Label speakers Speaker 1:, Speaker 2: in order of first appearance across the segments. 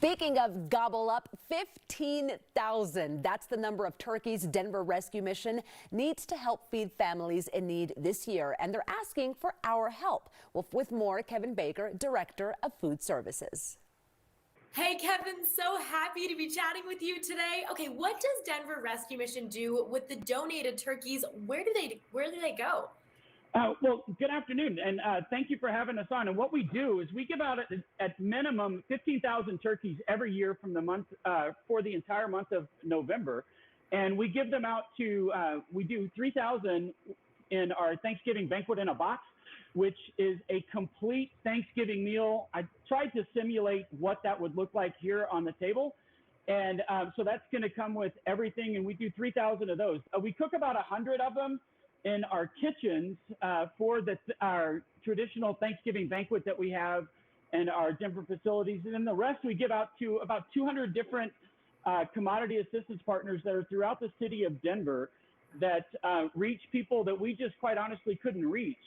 Speaker 1: Speaking of gobble up, 15,000. That's the number of turkeys Denver Rescue Mission needs to help feed families in need this year. And they're asking for our help. Well, with more, Kevin Baker, Director of Food Services.
Speaker 2: Hey Kevin, so happy to be chatting with you today. Okay, what does Denver Rescue Mission do with the donated turkeys? Where do they go?
Speaker 3: Well, good afternoon, and thank you for having us on. And what we do is we give out at minimum 15,000 turkeys every year from the month for the entire month of November, and we give them out to. We do 3,000 in our Thanksgiving banquet in a box, which is a complete Thanksgiving meal. I tried to simulate what that would look like here on the table. And so that's going to come with everything. And we do 3,000 of those. We cook about 100 of them in our kitchens for our traditional Thanksgiving banquet that we have in our Denver facilities. And then the rest we give out to about 200 different commodity assistance partners that are throughout the city of Denver that reach people that we just quite honestly couldn't reach.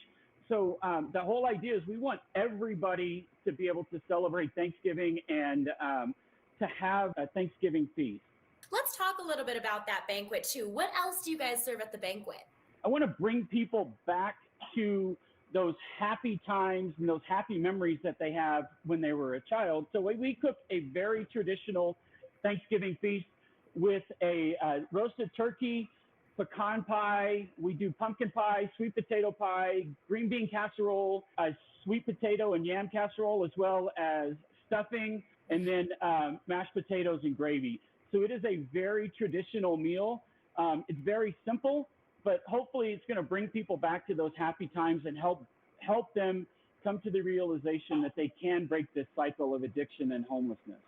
Speaker 3: So the whole idea is we want everybody to be able to celebrate Thanksgiving and to have a Thanksgiving feast.
Speaker 2: Let's talk a little bit about that banquet too. What else do you guys serve at the banquet?
Speaker 3: I want to bring people back to those happy times and those happy memories that they have when they were a child. So we cook a very traditional Thanksgiving feast with a roasted turkey, pecan pie, we do pumpkin pie, sweet potato pie, green bean casserole, a sweet potato and yam casserole, as well as stuffing, and then mashed potatoes and gravy. So it is a very traditional meal. It's very simple, but hopefully it's going to bring people back to those happy times and help them come to the realization that they can break this cycle of addiction and homelessness.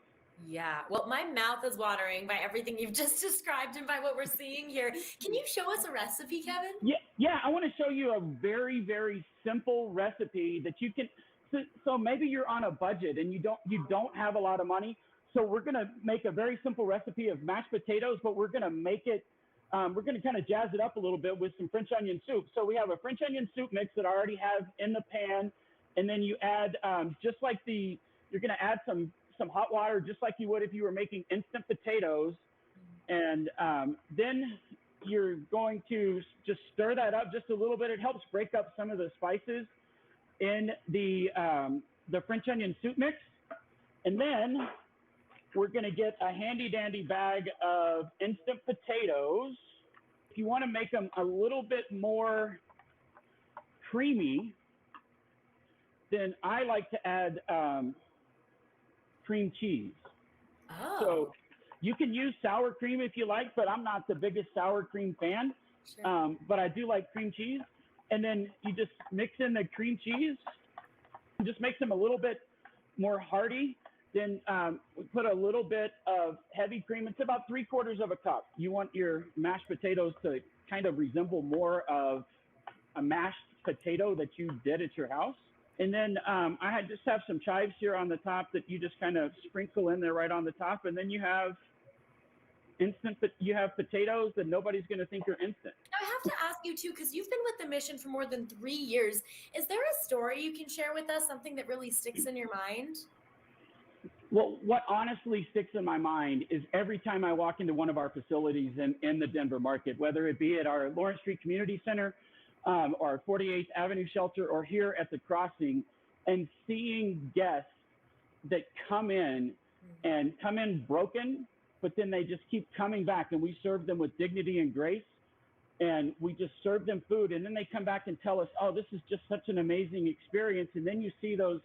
Speaker 2: Yeah, well, my mouth is watering by everything you've just described and by what we're seeing here. Can you show us a recipe, Kevin?
Speaker 3: Yeah, I want to show you a very, very simple recipe that you can. So maybe you're on a budget and you don't have a lot of money. So we're going to make a very simple recipe of mashed potatoes, but we're going to make it. We're going to kind of jazz it up a little bit with some French onion soup. So we have a French onion soup mix that I already have in the pan, and then you add just like you're going to add some hot water, just like you would if you were making instant potatoes. And then you're going to just stir that up just a little bit. It helps break up some of the spices in the French onion soup mix. And then we're going to get a handy dandy bag of instant potatoes. If you want to make them a little bit more creamy, then I like to add cream cheese.
Speaker 2: Oh.
Speaker 3: So you can use sour cream if you like, but I'm not the biggest sour cream fan.
Speaker 2: Sure.
Speaker 3: But I do like cream cheese. And then you just mix in the cream cheese, just makes them a little bit more hearty. Then we put a little bit of heavy cream. It's about 3/4 of a cup. You want your mashed potatoes to kind of resemble more of a mashed potato that you did at your house. And then I just have some chives here on the top that you just kind of sprinkle in there right on the top. And then you have potatoes that nobody's going to think are instant.
Speaker 2: Now, I have to ask you too, because you've been with the mission for more than 3 years. Is there a story you can share with us, something that really sticks in your mind?
Speaker 3: Well, what honestly sticks in my mind is every time I walk into one of our facilities in the Denver market, whether it be at our Lawrence Street Community Center, or 48th Avenue shelter, or here at the crossing, and seeing guests that come in broken, but then they just keep coming back, and we serve them with dignity and grace, and we just serve them food, and then they come back and tell us, oh, this is just such an amazing experience. And then you see those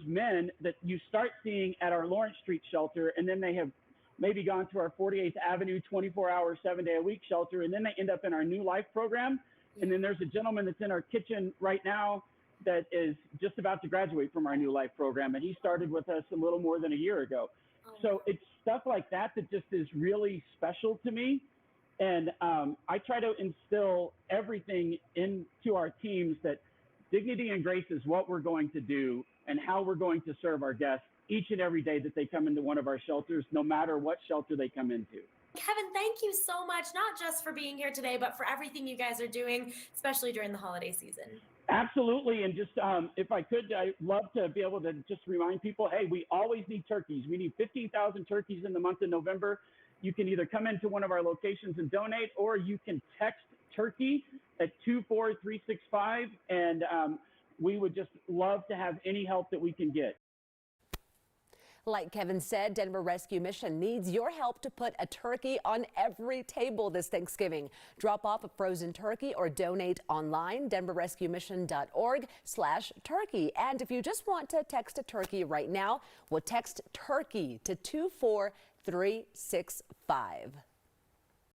Speaker 3: men that you start seeing at our Lawrence Street shelter, and then they have maybe gone to our 48th Avenue 24-hour, 7-day-a-week shelter, and then they end up in our New Life program. And then there's a gentleman that's in our kitchen right now that is just about to graduate from our New Life program, and he started with us a little more than a year ago. So it's stuff like that that just is really special to me. And I try to instill everything into our teams that dignity and grace is what we're going to do and how we're going to serve our guests each and every day that they come into one of our shelters, no matter what shelter they come into.
Speaker 2: Kevin, thank you so much, not just for being here today, but for everything you guys are doing, especially during the holiday season.
Speaker 3: Absolutely. And just if I could, I'd love to be able to just remind people, hey, we always need turkeys. We need 15,000 turkeys in the month of November. You can either come into one of our locations and donate, or you can text turkey at 24365. And we would just love to have any help that we can get.
Speaker 1: Like Kevin said, Denver Rescue Mission needs your help to put a turkey on every table this Thanksgiving. Drop off a frozen turkey or donate online, denverrescuemission.org/turkey. And if you just want to text a turkey right now, we'll text turkey to 24365.